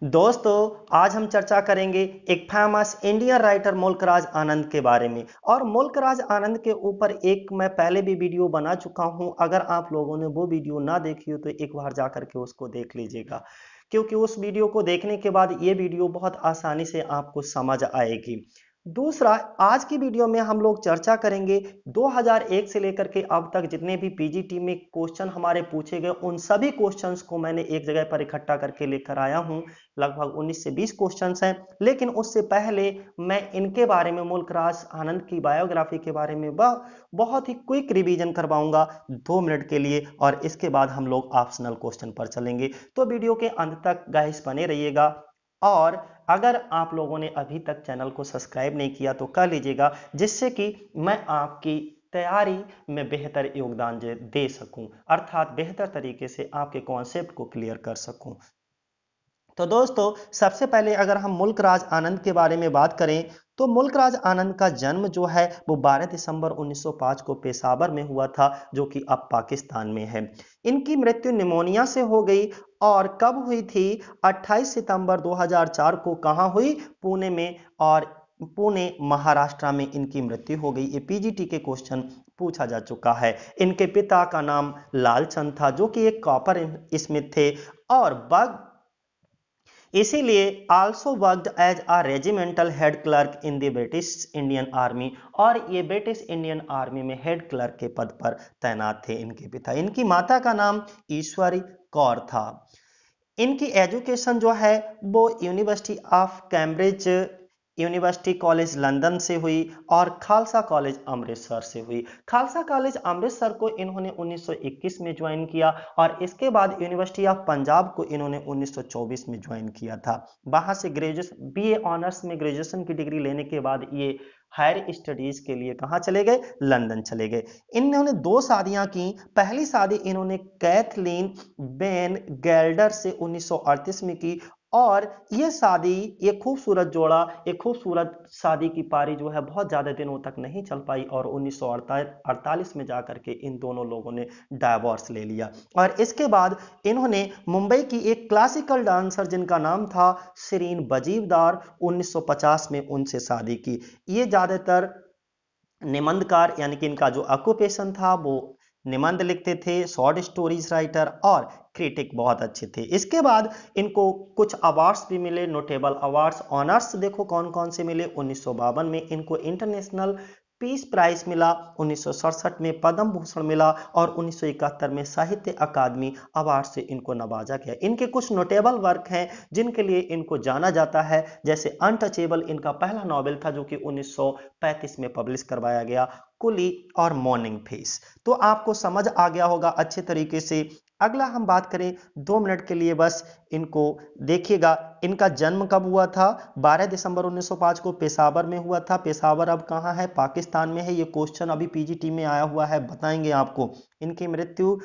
दोस्तों, आज हम चर्चा करेंगे एक famous Indian writer Mulk Raj Anand के बारे में। और मुल्कराज आनंद के ऊपर एक मैं पहले भी वीडियो बना चुका हूं। अगर आप लोगों ने वो वीडियो ना देखी हो तो एक बार जा करके उसको देख लीजिएगा, क्योंकि उस वीडियो को देखने के बाद ये वीडियो बहुत आसानी से आपको समझ आएगी। दूसरा, आज की वीडियो में हम लोग चर्चा करेंगे 2001 से लेकर के अब तक जितने भी पीजीटी में क्वेश्चन हमारे पूछे गए, उन सभी क्वेश्चंस को मैंने एक जगह पर इकट्ठा करके लेकर आया हूं। लगभग 19 से 20 क्वेश्चंस हैं। लेकिन उससे पहले मैं इनके बारे में, मुल्कराज आनंद की बायोग्राफी के बारे में बहुत ही क्विक रिवीजन करवाऊंगा 2 मिनट के लिए, और इसके बाद हम लोग ऑप्शनल क्वेश्चन पर चलेंगे। तो वीडियो के अंत तक गाइस बने रहिएगा। और अगर आप लोगों ने अभी तक चैनल को सब्सक्राइब नहीं किया तो कर लीजिएगा, जिससे कि मैं आपकी तैयारी में बेहतर योगदान दे सकूं, अर्थात बेहतर तरीके से आपके कॉन्सेप्ट को क्लियर कर सकूं। तो दोस्तों, सबसे पहले अगर हम मुल्कराज आनंद के बारे में बात करें तो मुल्कराज आनंद का जन्म जो है वो 12 दिसंबर 1905 को पेशावर में हुआ था, जो कि अब पाकिस्तान में है। इनकी मृत्यु निमोनिया से हो गई। और कब हुई थी? 28 सितंबर 2004 को। कहां हुई? पुणे में। और पुणे महाराष्ट्र में इनकी मृत्यु हो गई। ये पीजीटी के क्वेश्चन पूछा जा चुका है। इनके पिता का नाम लालचंद था, जो कि एक कॉपर स्मिथ थे। और बग इसीलिए also worked as a regimental head clerk in the British Indian Army. और ये ब्रिटिश इंडियन आर्मी में हेड क्लर्क के पद पर तैनात थे इनके पिता। इनकी माता का नाम ईश्वरी कौर था। इनकी एजुकेशन जो है वो university of Cambridge, university college London से हुई, और खालसा कॉलेज अमृतसर से हुई। खालसा कॉलेज अमृतसर को इन्होंने 1921 में ज्वाइन किया, और इसके बाद यूनिवर्सिटी ऑफ पंजाब को इन्होंने 1924 में ज्वाइन किया था। वहां से ग्रेजुएशन, बीए ऑनर्स में ग्रेजुएशन की डिग्री लेने के बाद ये हायर स्टडीज के लिए कहाँ चले गए? लंदन चले गए। इन्होंने 2 शादियां की। पहली शादी इन्होंने कैथलीन बेन गैल्डर से 1938 में की। और ये शादी, ये खूबसूरत जोड़ा, ये खूबसूरत शादी की पारी जो है बहुत ज्यादा दिनों तक नहीं चल पाई, और 1948 में जाकर के इन दोनों लोगों ने डाइवोर्स ले लिया। और इसके बाद इन्होंने मुंबई की एक क्लासिकल डांसर जिनका नाम था शिरीन बजीवदार, 1950 में उनसे शादी की। ये ज्यादातर निबंधकार, यानी कि इनका जो ऑक्यूपेशन था वो निबंध लिखते थे, शॉर्ट स्टोरीज राइटर, और क्रिटिक बहुत अच्छे थे। इसके बाद इनको कुछ अवार्ड्स भी मिले, नोटेबल अवार्ड्स। ऑनर्स देखो कौन कौन से मिले। 1952 में इनको इंटरनेशनल पीस प्राइज मिला, 1967 में पद्म भूषण मिला, और 1971 में साहित्य अकादमी अवार्ड से इनको नवाजा गया। इनके कुछ नोटेबल वर्क हैं जिनके लिए इनको जाना जाता है, जैसे अनटचेबल इनका पहला नॉवेल था, जो कि 1935 में पब्लिश करवाया गया, कुली और मॉर्निंग फेस। तो आपको समझ आ गया होगा अच्छे तरीके से। अगला हम बात करें 2 मिनट के लिए, बस इनको देखिएगा। इनका जन्म कब हुआ था? 12 दिसंबर 1905 को पेशावर में हुआ था। पेशावर अब कहाँ है? पाकिस्तान में है। ये क्वेश्चन अभी पीजीटी में आया हुआ है, बताएंगे आपको। इनकी मृत्यु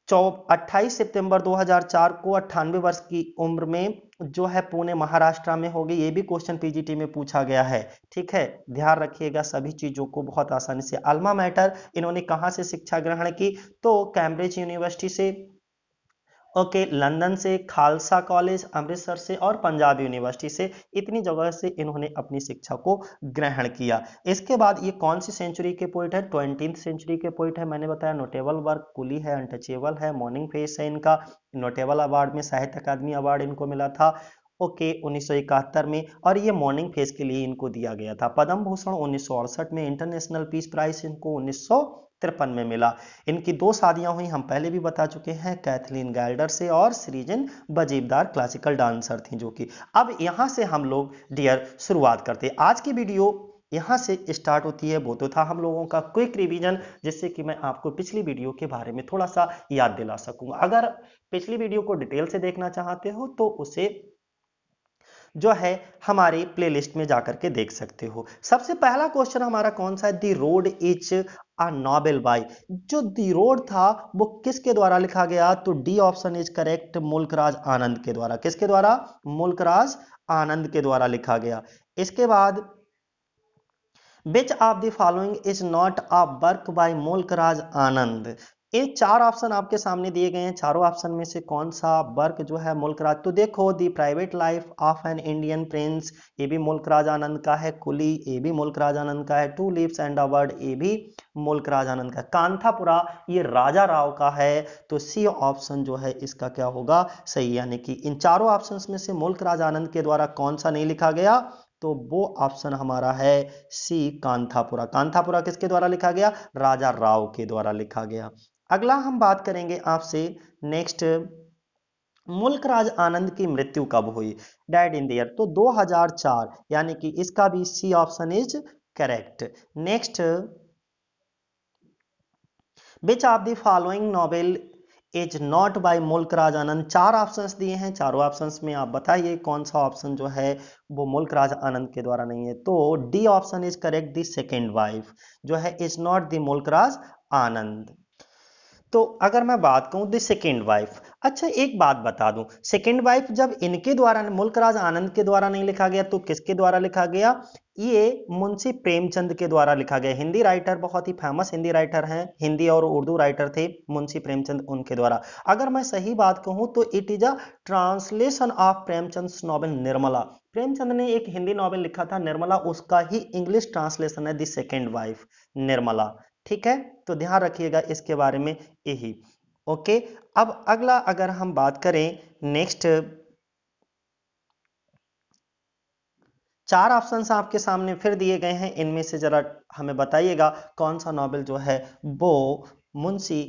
28 सितंबर 2004 को 98 वर्ष की उम्र में जो है पुणे महाराष्ट्र में हो गई। ये भी क्वेश्चन पीजीटी में पूछा गया है। ठीक है, ध्यान रखिएगा सभी चीजों को बहुत आसानी से। अल्मा मैटर इन्होंने कहां से शिक्षा ग्रहण की? तो कैम्ब्रिज यूनिवर्सिटी से, ओके, लंदन से, खालसा कॉलेज अमृतसर से, और पंजाब यूनिवर्सिटी से। इतनी जगह से इन्होंने अपनी शिक्षा को ग्रहण किया। इसके बाद ये कौन सी सेंचुरी के पोइट है? 20th सेंचुरी के पोइट है। मैंने बताया नोटेबल वर्क कुली है, अनटचेबल है, मॉर्निंग फेस है इनका। नोटेबल अवार्ड में साहित्य अकादमी अवार्ड इनको मिला था, ओके, 1971 में। और ये मॉर्निंग फेस के लिए इनको दिया गया था। पद्म भूषण 1968 में, इंटरनेशनल पीस प्राइज इनको 1953 में मिला। इनकी 2 शादियां हुई, हम पहले भी बता चुके हैं, कैथलीन गैल्डर से, और सृजन बजीबदार क्लासिकल डांसर थी जो कि। अब यहां से हम लोग डियर शुरुआत करते हैं। आज की वीडियो यहां से स्टार्ट होती है। वो तो था हम लोगों का क्विक रिवीजन, जिससे कि मैं आपको पिछली वीडियो के बारे में थोड़ा सा याद दिला सकूंगा। अगर पिछली वीडियो को डिटेल से देखना चाहते हो तो उसे जो है हमारी प्लेलिस्ट में जाकर के देख सकते हो। सबसे पहला क्वेश्चन हमारा कौन सा है? The road is a novel by. जो दी रोड था वो किसके द्वारा लिखा गया? तो D option is correct, Mulk Raj Anand के द्वारा। किसके द्वारा? मुल्कराज आनंद के द्वारा लिखा गया। इसके बाद which of the following is not a work by Mulk Raj Anand? ये चार ऑप्शन आपके सामने दिए गए हैं, चारों ऑप्शन में से कौन सा वर्क जो है मुल्क राज, तो देखो the private life of an Indian prince, ये भी मुल्क राज आनंद का है। कुली, ये भी मुल्क राज आनंद का है। Two leaves and a bird, ये भी मुल्क राज आनंद का है। कांथापुरा ये राजा राव का है। तो सी ऑप्शन जो है इसका क्या होगा, सही, यानी कि इन चारों ऑप्शंस में से मुल्क राज आनंद के द्वारा कौन सा नहीं लिखा गया, तो वो ऑप्शन हमारा है सी, कांथापुरा। कांथापुरा किसके द्वारा लिखा गया, राजा राव के द्वारा लिखा गया। अगला हम बात करेंगे आपसे नेक्स्ट, मुल्क राज आनंद की मृत्यु कब हुई, डेड इन द ईयर, तो 2004, यानी कि इसका भी C option is correct. Next, which of the following novel is not by Mulk Raj आनंद, चार ऑप्शंस दिए हैं, चारों ऑप्शंस में आप बताइए कौन सा ऑप्शन जो है वो मुल्क राज आनंद के द्वारा नहीं है, तो D option is correct, the second wife जो है इज नॉट द मुल्क राज आनंद। तो अगर मैं बात कहूं द सेकेंड वाइफ, अच्छा एक बात बता दूं, सेकेंड वाइफ जब इनके द्वारा, मुल्क राज आनंद के द्वारा नहीं लिखा गया तो किसके द्वारा लिखा गया, ये मुंशी प्रेमचंद के द्वारा लिखा गया। हिंदी राइटर, बहुत ही फेमस हिंदी राइटर हैं, हिंदी और उर्दू राइटर थे मुंशी प्रेमचंद, उनके द्वारा। अगर मैं सही बात कहूं तो it is a translation of Premchand novel Nirmala. Premchand ने एक हिंदी नॉवेल लिखा था निर्मला, उसका ही इंग्लिश ट्रांसलेशन है द सेकेंड वाइफ, निर्मला। ठीक है, तो ध्यान रखिएगा इसके बारे में यही। ओके, अब अगला अगर हम बात करें नेक्स्ट, चार ऑप्शंस आपके सामने फिर दिए गए हैं, इनमें से जरा हमें बताइएगा कौन सा नॉवेल जो है वो मुंशी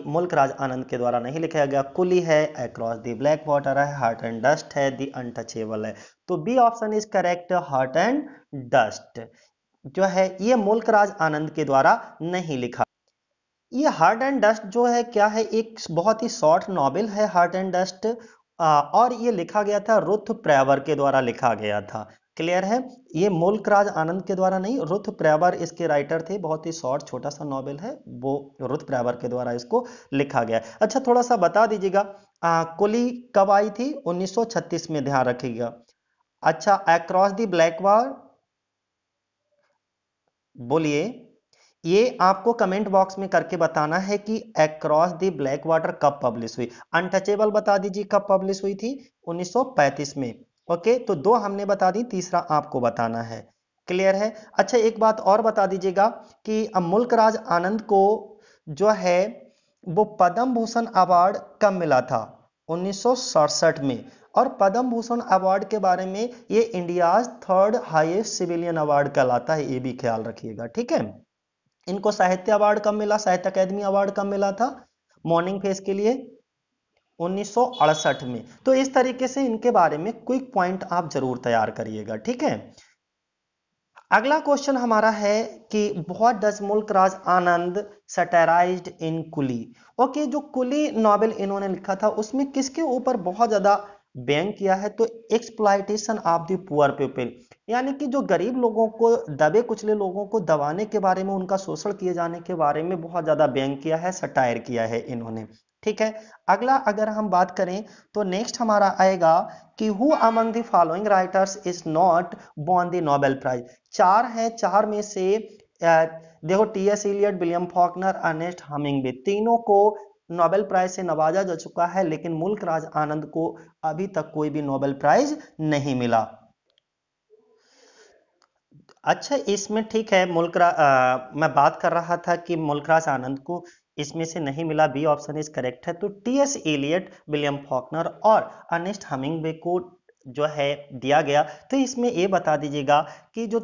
मुल्क राज आनंद के द्वारा नहीं लिखा गया। कुली है, अक्रॉस द ब्लैक वाटर है, हार्ट एंड डस्ट है, द अनटचेबल है। तो B option is correct, heart and dust जो है ये मुल्क राज आनंद के द्वारा नहीं लिखा। ये हार्ट एंड डस्ट जो है क्या है, एक बहुत ही शॉर्ट नॉवेल है हार्ट एंड डस्ट, और ये लिखा गया था रुथ प्रेवर के द्वारा लिखा गया था। क्लियर है, ये मुल्क राज आनंद के द्वारा नहीं, रुथ प्रेवर इसके राइटर थे। बहुत ही शॉर्ट छोटा सा नॉवेल है, वो रुथ प्रेवर के द्वारा इसको लिखा गया। अच्छा थोड़ा सा बता दीजिएगा, कुली कब आई थी, 1936 में, ध्यान रखिएगा। अच्छा, अक्रॉस द ब्लैक वॉर, बोलिए, ये आपको कमेंट बॉक्स में करके बताना है कि अक्रॉस द ब्लैक वाटर कब पब्लिश हुई। अनटचेबल बता दीजिए कब पब्लिश हुई थी, 1935 में। ओके, तो दो हमने बता दी, तीसरा आपको बताना है। क्लियर है। अच्छा एक बात और बता दीजिएगा कि मुल्क राज आनंद को जो है वो पद्म भूषण अवार्ड कब मिला था, 1967 में। और पद्म भूषण अवार्ड के बारे में, ये India's third highest civilian award कहलाता है, ये भी ख्याल रखिएगा। ठीक है, इनको साहित्य अवार्ड कब मिला, साहित्य अकादमी अवार्ड कब मिला था, मॉर्निंग फेस के लिए, 1968 में। तो इस तरीके से इनके बारे में क्विक पॉइंट आप जरूर तैयार करिएगा। ठीक है, अगला क्वेश्चन हमारा है कि व्हाट डज मुल्क राज आनंद सैटाराइज्ड इन कुली। ओके, जो कुली नॉवेल इन्होंने लिखा था उसमें किसके ऊपर बहुत ज्यादा व्यंग किया है, तो exploitation of the poor people, यानी कि जो गरीब लोगों को, दबे कुचले लोगों को दबाने के बारे में, उनका शोषण किए जाने के बारे में बहुत ज्यादा व्यंग किया है, सटायर किया है इन्होंने। ठीक है, अगला अगर हम बात करें तो नेक्स्ट हमारा आएगा कि who among the following writers is not won the Nobel prize. चार है, चार में से देखो T S. Eliot, William Faulkner, Ernest Hemingway, तीनों को नोबेल प्राइज से नवाजा जा चुका है, लेकिन मुल्क राज आनंद को अभी तक कोई भी नोबेल प्राइज नहीं मिला। अच्छा इसमें ठीक है, मैं बात कर रहा था कि मुल्क राज आनंद को इसमें से नहीं मिला, बी ऑप्शन इज करेक्ट है। तो टी.एस. एलियट, विलियम फॉकनर और अर्नेस्ट हमिंग्वे को जो है दिया गया। तो इसमें ये बता दीजिएगा कि जो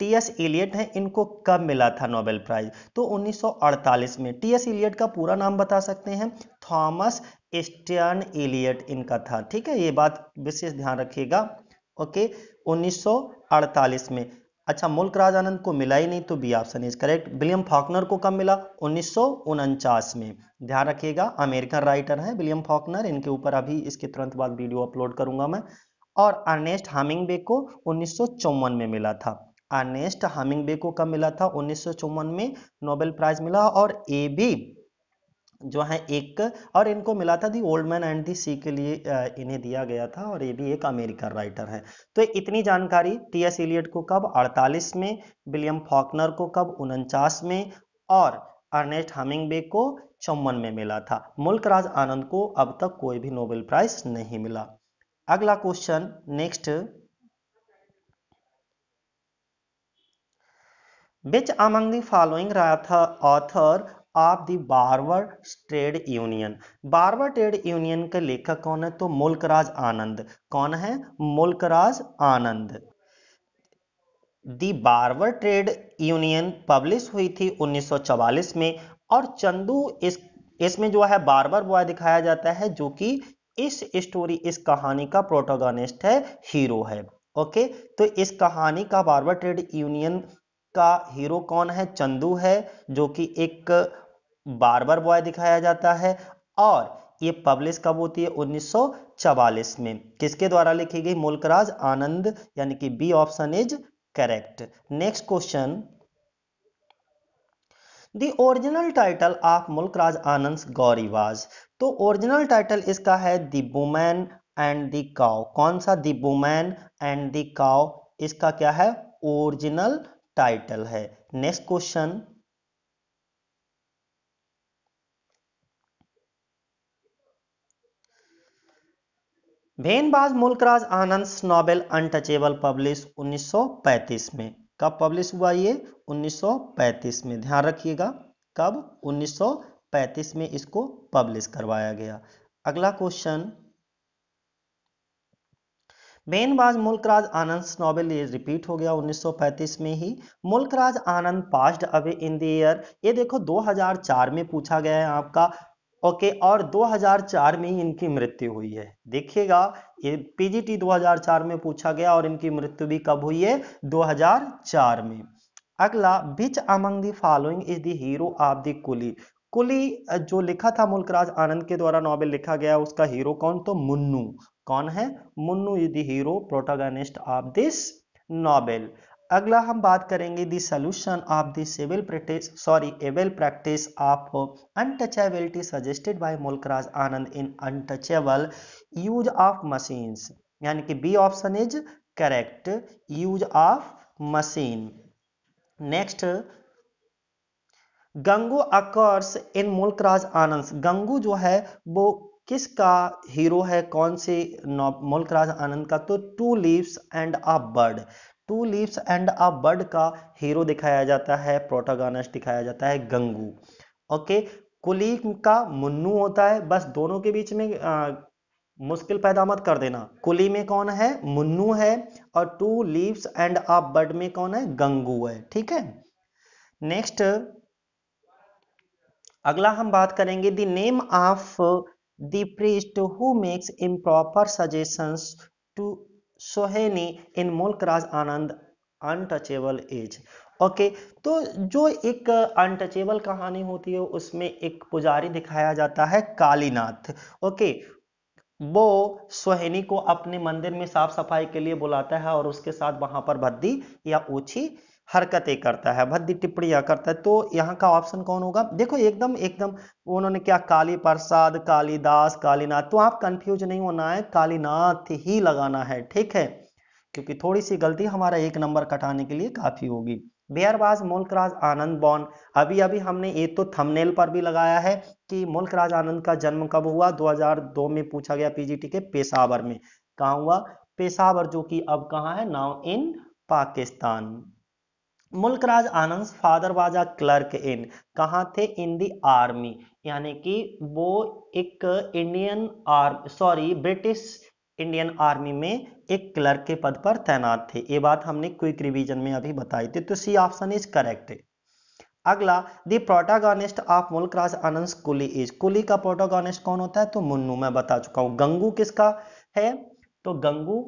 टी.एस. एलियट हैं इनको कब मिला था नोबेल प्राइज, तो 1948 में। टी.एस. एलियट का पूरा नाम बता सकते हैं, थॉमस स्टर्न एलियट इनका था। ठीक है, ये बात विशेष ध्यान रखिएगा। ओके, 1948 में। अच्छा, मुल्क राज आनंद को मिला ही नहीं, तो B option is correct. William Faulkner को कब मिला, 1949 में। ध्यान रखिएगा, अमेरिकन राइटर हैं विलियम फॉकनर, इनके ऊपर अभी इसके तुरंत बाद वीडियो अपलोड करूंगा मैं। और अर्नेस्ट हमिंग्वे को 1954 में मिला था। अर्नेस्ट हमिंग्वे को कब मिला था, 1954 में नोबेल प्राइज मिला। और ए बी जो है एक, और इनको मिला था the old man and the sea के लिए इन्हें दिया गया था, और ये भी एक अमेरिकन राइटर है। तो इतनी जानकारी, टी.एस. एलियट को कब 48 में, विलियम फॉकनर को कब 49 में, और अर्नेस्ट हमिंगवे को 54 में मिला था। मुल्कराज आनंद को अब तक कोई भी नोबेल प्राइज नहीं मिला। अगला question next, which among the following author of the barber trade union. Barber trade union के लेखक कौन है? तो मुल्कराज आनंद। कौन है? मुल्कराज आनंद। दी बार्बर ट्रेड यूनियन पब्लिश हुई थी 1944 में, और चंदू इसमें जो है बार्बर बॉय दिखाया जाता है, जो कि इस स्टोरी, इस कहानी का प्रोटोगोनिस्ट है, हीरो है। ओके, तो इस कहानी का बार्बर ट्रेड यूनियन का हीरो कौन है? चंदू है, जो कि एक बार्बर बॉय दिखाया जाता है। और ये पब्लिश कब होती है? 1944 में। किसके द्वारा लिखी गई? मुल्कराज आनंद, यानी कि B option is correct. Next question, the original title of Mulk Raj Anand गौरीवाज। तो ओरिजिनल टाइटल इसका है the woman and the cow. कौन सा? The woman and the cow, इसका क्या है? ओरिजिनल टाइटल है। Next question, when was Mulk Raj Anand novel untouchable publish 1935 में। कब पब्लिश हुआ ये? 1935 में। ध्यान रखिएगा, कब? 1935 में इसको पब्लिश करवाया गया। अगला question, when was Mulk Raj Anand novel ये रिपीट हो गया 1935 में ही। Mulk Raj Anand passed away in the year, ये देखो 2004 में पूछा गया है आपका। ओके, और 2004 में ही इनकी मृत्यु हुई है। देखिएगा, ये पीजीटी 2004 में पूछा गया और इनकी मृत्यु भी कब हुई है? 2004 में। अगला, which among the following is the hero of the coolie. Coolie जो लिखा था मुल्कराज आनंद के द्वारा नॉवेल लिखा गया, उसका हीरो कौन? तो मुन्नू। कौन है? Munoo is the hero protagonist of this novel. अगला हम बात करेंगे the solution of the able practice of untouchability suggested by Mulk Raj Anand in untouchable use of machines, यानी कि B option is correct, use of machine. Next, Gangu occurs in Mulk Raj Anand. Gangu जो है वो किसका हीरो है? कौन से मुल्कराज आनंद का? तो two leaves and a bird. Two leaves and a bird का हीरो दिखाया जाता है, प्रोटोगोनिस्ट दिखाया जाता है गंगू। ओके, कुली का मुन्नू होता है। बस दोनों के बीच में मुश्किल पैदा मत कर देना। कुली में कौन है? मुन्नू है, और two leaves and a bird में कौन है? गंगू है। ठीक है। नेक्स्ट, अगला हम बात करेंगे the name of the priest who makes improper suggestions to Sohini in Mulk Raj Anand untouchable age. Okay, तो जो एक अनटचेबल कहानी होती है उसमें एक पुजारी दिखाया जाता है, कालीनाथ। ओके, वो सोहिनी को अपने मंदिर में साफ सफाई के लिए बुलाता है और उसके साथ वहां पर भद्दी या ऊंची हरकतें करता है, भद्दी टिप्पणियां करता है। तो यहाँ का ऑप्शन कौन होगा? देखो, एकदम एकदम उन्होंने क्या, काली प्रसाद, कालिदास, कालीनाथ, तो आप कंफ्यूज नहीं होना है, कालीनाथ ही लगाना है। ठीक है, क्योंकि थोड़ी सी गलती हमारा एक नंबर कटाने के लिए काफी होगी। बेयरबाज मुल्कराज आनंद बॉर्न, अभी अभी हमने ये तो थंबनेल पर भी लगाया है कि मुल्कराज आनंद का जन्म कब हुआ? 2002 में पूछा गया पीजीटी के, पेशावर में। कहाँ हुआ? पेशावर, जो कि अब कहाँ है? Now in Pakistan. Mulk Raj Anand father was a clerk in, कहाँ थे? इन दी आर्मी, यानी कि वो एक ब्रिटिश इंडियन आर्मी में एक क्लर्क के पद पर तैनात थे। ये बात हमने क्विक रिवीजन में अभी बताई थी, तो सी ऑप्शन इज करेक्ट। अगला, the protagonist of Mulk Raj Anand coolie is. Coolie का प्रोटागोनिस्ट कौन होता है? तो मुन्नू, मैं बता चुका हूं। गंगू किसका है? तो गंगू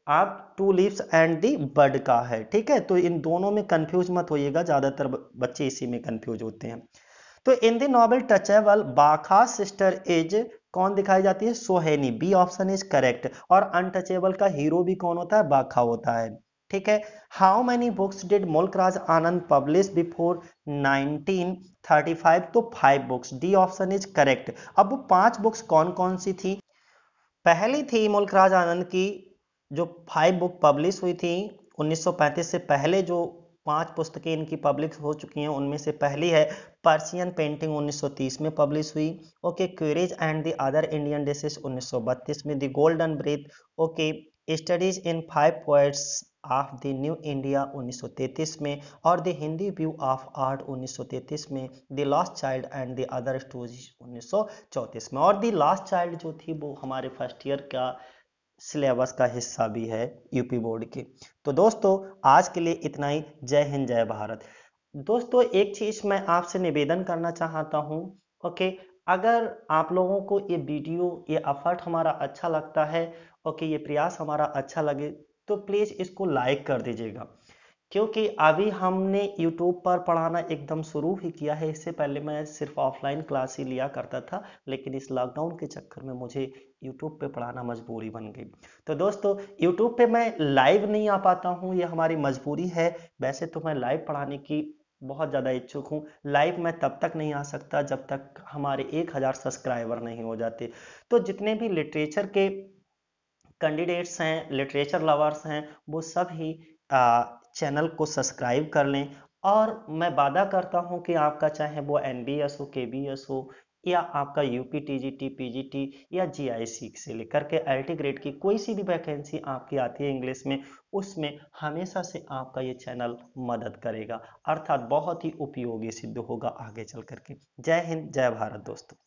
आप two leaves and the bird का है। ठीक है, तो इन दोनों में कंफ्यूज मत होइएगा, ज्यादातर बच्चे इसी में कंफ्यूज होते हैं। तो इन दी नॉवेल टचेबल बाखा सिस्टर इज, कौन दिखाई जाती है? सोहेनी, बी ऑप्शन इज करेक्ट। और अनटचेबल का हीरो भी कौन होता है? बाखा होता है। ठीक है। How many books did Mulk Raj Anand publish before 1935? तो 5 books, D option is correct. अब वो 5 बुक्स कौन कौन सी थी? पहली थी मुल्कराज आनंद की जो 5 बुक पब्लिश हुई थी 1935 से पहले, जो 5 पुस्तकें इनकी पब्लिश हो चुकी हैं। उनमें से पहली है पर्शियन पेंटिंग, 1930 में पब्लिश हुई। Okay, curries and the other Indian dishes 1932 में। The golden breath, okay, studies in 5 poets of the new India 1933 में। और the Hindi view of art 1933 में। The last child and the other stories 1934 में। और the last child जो थी वो हमारे फर्स्ट ईयर का सिलेबस का हिस्सा भी है यूपी बोर्ड के। तो दोस्तों आज के लिए इतना ही। जय हिंद, जय भारत। दोस्तों एक चीज मैं आपसे निवेदन करना चाहता हूँ। ओके, अगर आप लोगों को ये वीडियो, ये एफर्ट हमारा अच्छा लगता है, ओके, ये प्रयास हमारा अच्छा लगे, तो प्लीज इसको लाइक कर दीजिएगा। क्योंकि अभी हमने YouTube पर पढ़ाना एकदम शुरू ही किया है। इससे पहले मैं सिर्फ ऑफलाइन क्लास ही लिया करता था, लेकिन इस लॉकडाउन के चक्कर में मुझे YouTube पे पढ़ाना मजबूरी बन गई। तो दोस्तों YouTube पे मैं लाइव नहीं आ पाता हूँ, ये हमारी मजबूरी है। वैसे तो मैं लाइव पढ़ाने की बहुत ज़्यादा इच्छुक हूँ। लाइव मैं तब तक नहीं आ सकता जब तक हमारे 1000 सब्सक्राइबर नहीं हो जाते। तो जितने भी लिटरेचर के कैंडिडेट्स हैं, लिटरेचर लवर्स हैं, वो सब ही चैनल को सब्सक्राइब कर लें। और मैं वादा करता हूं कि आपका चाहे वो एनबीएस हो, केबीएस हो, या आपका यूपी टीजीटी, पीजीटी या जीआईसी से लेकर के एलटी ग्रेड की कोई सी भी वैकेंसी आपकी आती है इंग्लिश में, उसमें हमेशा से आपका ये चैनल मदद करेगा, अर्थात बहुत ही उपयोगी सिद्ध होगा आगे चल करके। जय हिंद, जय भारत दोस्तों।